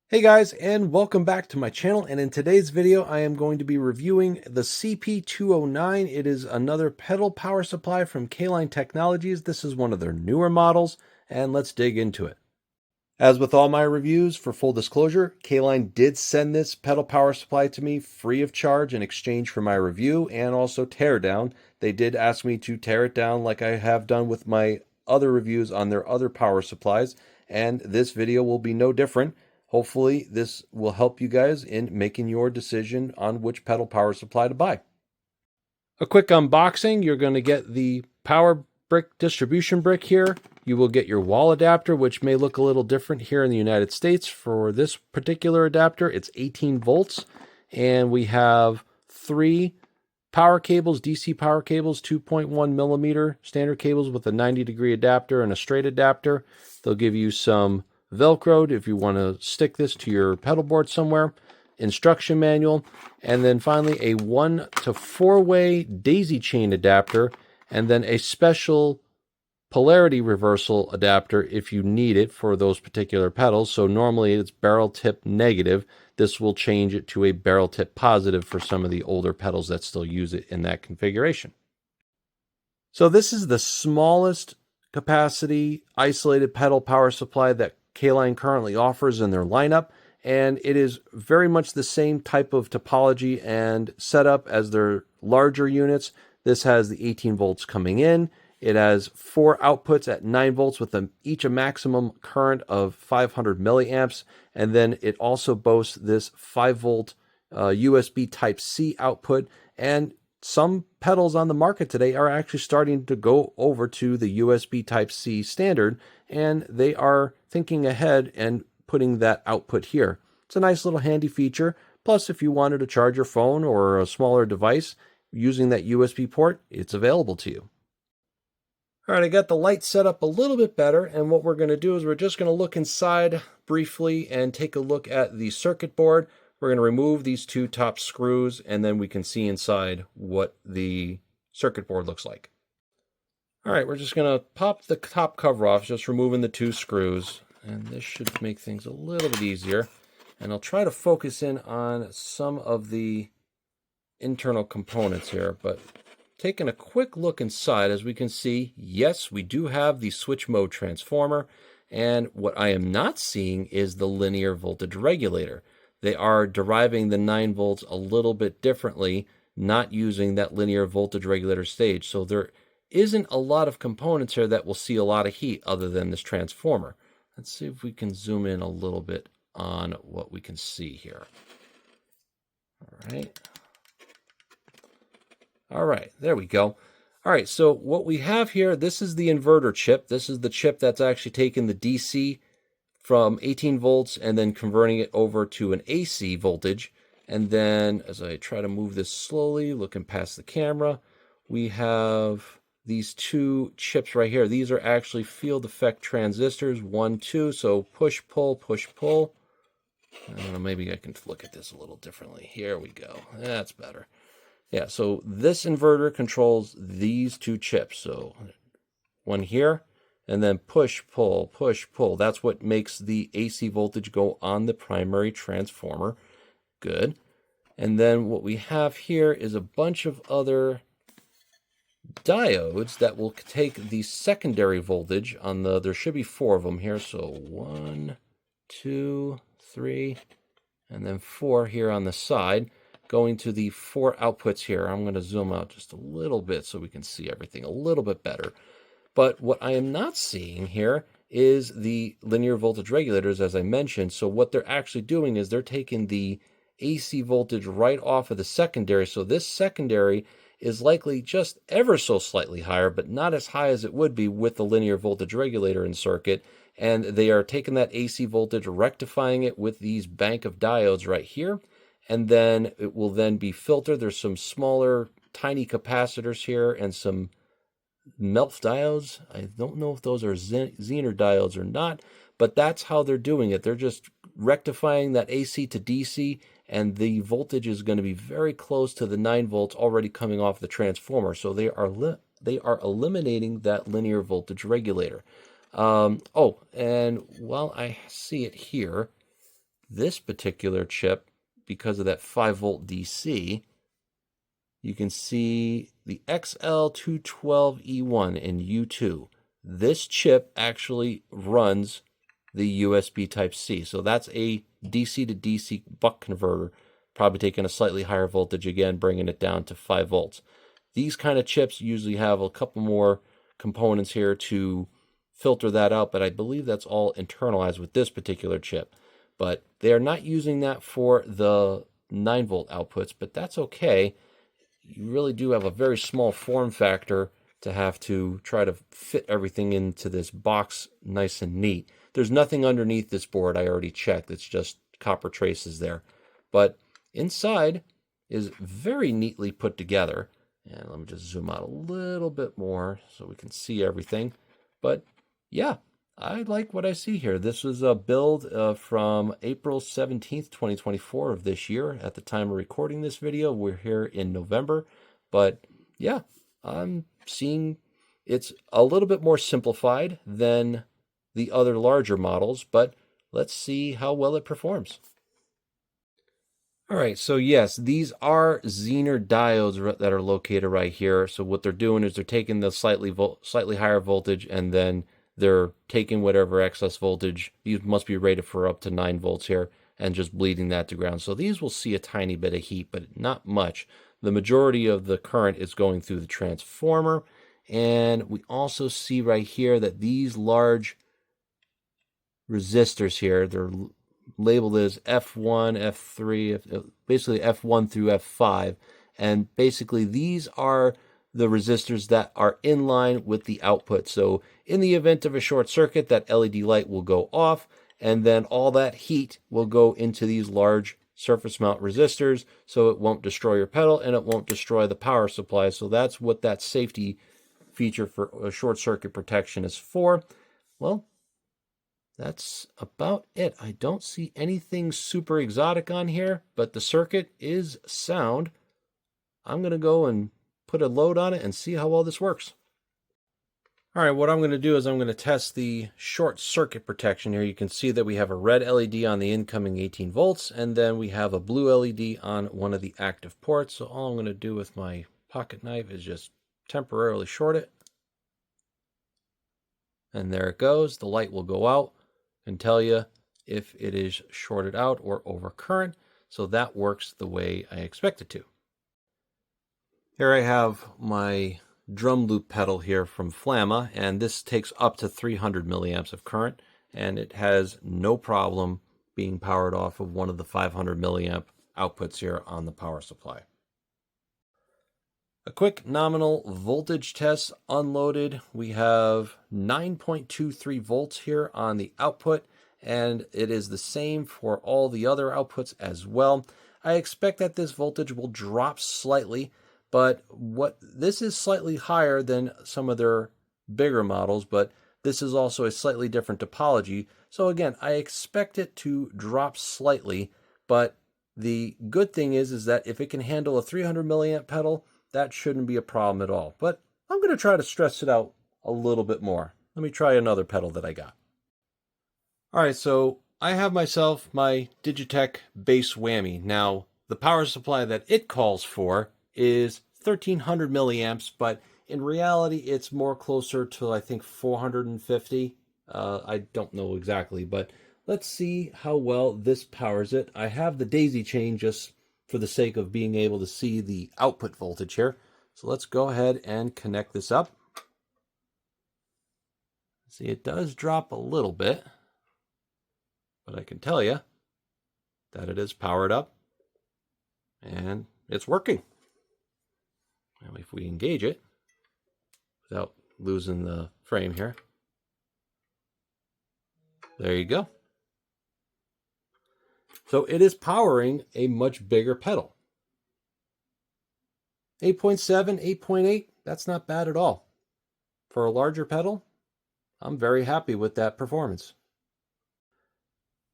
Hey guys, and welcome back to my channel. And in today's video, I am going to be reviewing the CP-209. It is another pedal power supply from Caline Technologies. This is one of their newer models, and let's dig into it. As with all my reviews, for full disclosure, Caline did send this pedal power supply to me free of charge in exchange for my review and also Teardown. They did ask me to tear it down like I have done with my other reviews on their other power supplies, and this video will be no different. Hopefully, this will help you guys in making your decision on which pedal power supply to buy. A quick unboxing, you're going to get the power brick distribution brick here. You will get your wall adapter, which may look a little different here in the United States. For this particular adapter, it's 18 volts, and we have 3 power cables, DC power cables, 2.1 millimeter standard cables with a 90-degree adapter and a straight adapter. They'll give you some Velcroed if you want to stick this to your pedal board somewhere, instruction manual, and then finally a 1 to 4-way daisy chain adapter, and then a special polarity reversal adapter if you need it for those particular pedals. So normally it's barrel tip negative. This will change it to a barrel tip positive for some of the older pedals that still use it in that configuration. So this is the smallest capacity isolated pedal power supply that Caline currently offers in their lineup, and it is very much the same type of topology and setup as their larger units. This has the 18 volts coming in. It has 4 outputs at 9 volts with each a maximum current of 500 milliamps, and then it also boasts this 5 volt USB Type-C output, and some pedals on the market today are actually starting to go over to the USB Type-C standard, and they are thinking ahead and putting that output here. It's a nice little handy feature. Plus, if you wanted to charge your phone or a smaller device using that USB port, it's available to you. All right, I got the light set up a little bit better, and what we're going to do is we're just going to look inside briefly and take a look at the circuit board. We're going to remove these 2 top screws, and then we can see inside what the circuit board looks like. All right, we're just going to pop the top cover off, just removing the 2 screws, and this should make things a little bit easier. And I'll try to focus in on some of the internal components here, but taking a quick look inside, as we can see, yes, we do have the switch mode transformer, and what I am not seeing is the linear voltage regulator. They are deriving the 9 volts a little bit differently, not using that linear voltage regulator stage. So there isn't a lot of components here that will see a lot of heat other than this transformer. Let's see if we can zoom in a little bit on what we can see here. All right, there we go. All right, so what we have here, this is the inverter chip. This is the chip that's actually taking the DC from 18 volts and then converting it over to an AC voltage. And then as I try to move this slowly, looking past the camera, we have these 2 chips right here. These are actually field effect transistors, 1, 2. So push, pull, push, pull. I don't know, maybe I can look at this a little differently. Here we go. That's better. Yeah, so this inverter controls these 2 chips. So one here, and then push, pull, push, pull. That's what makes the AC voltage go on the primary transformer. Good. And then what we have here is a bunch of other diodes that will take the secondary voltage on there should be 4 of them here. So 1, 2, 3, and then 4 here on the side, going to the 4 outputs here. I'm going to zoom out just a little bit so we can see everything a little bit better. But what I am not seeing here is the linear voltage regulators, as I mentioned. So what they're actually doing is they're taking the AC voltage right off of the secondary. So this secondary is likely just ever so slightly higher, but not as high as it would be with the linear voltage regulator in circuit. And they are taking that AC voltage, rectifying it with these bank of diodes right here. And then it will then be filtered. There's some smaller, tiny capacitors here and some MELF diodes. I don't know if those are Zener diodes or not, but that's how they're doing it. They're just rectifying that AC to DC, and the voltage is going to be very close to the 9 volts already coming off the transformer. So they are eliminating that linear voltage regulator. Oh, and while I see it here, this particular chip, because of that 5-volt DC, you can see the XL212E1 in U2. This chip actually runs the USB Type-C. So that's a DC to DC buck converter, probably taking a slightly higher voltage again, bringing it down to 5 volts. These kind of chips usually have a couple more components here to filter that out, but I believe that's all internalized with this particular chip. But they are not using that for the 9-volt outputs, but that's okay. You really do have a very small form factor to have to try to fit everything into this box nice and neat. There's nothing underneath this board, I already checked. It's just copper traces there. But inside is very neatly put together. And let me just zoom out a little bit more so we can see everything. But yeah, I like what I see here. This was a build from April 17th, 2024 of this year. At the time of recording this video, we're here in November. But yeah, I'm seeing it's a little bit more simplified than the other larger models, but let's see how well it performs. All right, so yes, these are Zener diodes that are located right here. So what they're doing is they're taking the slightly higher voltage, and then they're taking whatever excess voltage. These must be rated for up to 9 volts here, and just bleeding that to ground. So these will see a tiny bit of heat, but not much. The majority of the current is going through the transformer. And we also see right here that these large resistors here, they're labeled as F1, F3, basically F1 through F5. And basically these are the resistors that are in line with the output. So in the event of a short circuit, that LED light will go off, and then all that heat will go into these large surface mount resistors, so it won't destroy your pedal and it won't destroy the power supply. So that's what that safety feature for a short circuit protection is for. Well, that's about it. I don't see anything super exotic on here, but the circuit is sound. I'm going to go and put a load on it and see how well this works. All right, what I'm going to do is I'm going to test the short circuit protection here. You can see that we have a red LED on the incoming 18 volts, and then we have a blue LED on one of the active ports. So all I'm going to do with my pocket knife is just temporarily short it. And there it goes. The light will go out and tell you if it is shorted out or over current. So that works the way I expect it to. Here I have my drum loop pedal here from Flamma, and this takes up to 300 milliamps of current, and it has no problem being powered off of one of the 500 milliamp outputs here on the power supply. A quick nominal voltage test unloaded. We have 9.23 volts here on the output, and it is the same for all the other outputs as well. I expect that this voltage will drop slightly, but this is slightly higher than some of their bigger models, but this is also a slightly different topology. So again, I expect it to drop slightly, but the good thing is that if it can handle a 300 milliamp pedal, that shouldn't be a problem at all. But I'm going to try to stress it out a little bit more. Let me try another pedal that I got. All right, so I have myself my Digitech Bass Whammy. Now, the power supply that it calls for is 1300 milliamps, but in reality, it's more closer to, I think, 450. I don't know exactly, but let's see how well this powers it. I have the daisy chain just for the sake of being able to see the output voltage here. So let's go ahead and connect this up. See, it does drop a little bit, but I can tell you that it is powered up and it's working. Now, if we engage it without losing the frame here, there you go. So it is powering a much bigger pedal. 8.7, 8.8, that's not bad at all. For a larger pedal, I'm very happy with that performance.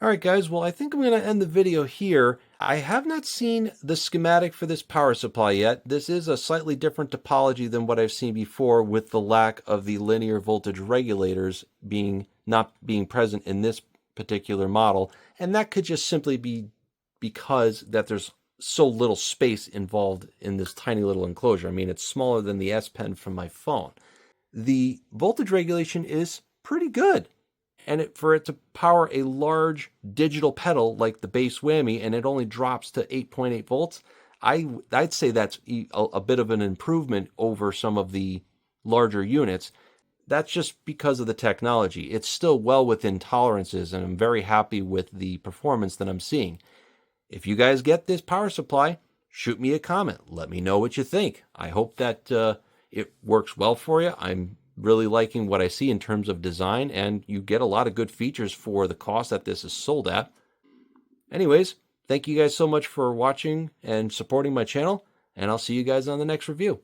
All right, guys, well, I think I'm going to end the video here. I have not seen the schematic for this power supply yet. This is a slightly different topology than what I've seen before, with the lack of the linear voltage regulators not being present in this particular model, and that could just simply be because that there's so little space involved in this tiny little enclosure. I mean, it's smaller than the S Pen from my phone. The voltage regulation is pretty good. And for it to power a large digital pedal like the bass whammy, and it only drops to 8.8 volts, I'd say that's a bit of an improvement over some of the larger units. That's just because of the technology. It's still well within tolerances, and I'm very happy with the performance that I'm seeing. If you guys get this power supply, shoot me a comment. Let me know what you think. I hope that it works well for you. I'm really liking what I see in terms of design, and you get a lot of good features for the cost that this is sold at. Anyways, thank you guys so much for watching and supporting my channel, and I'll see you guys on the next review.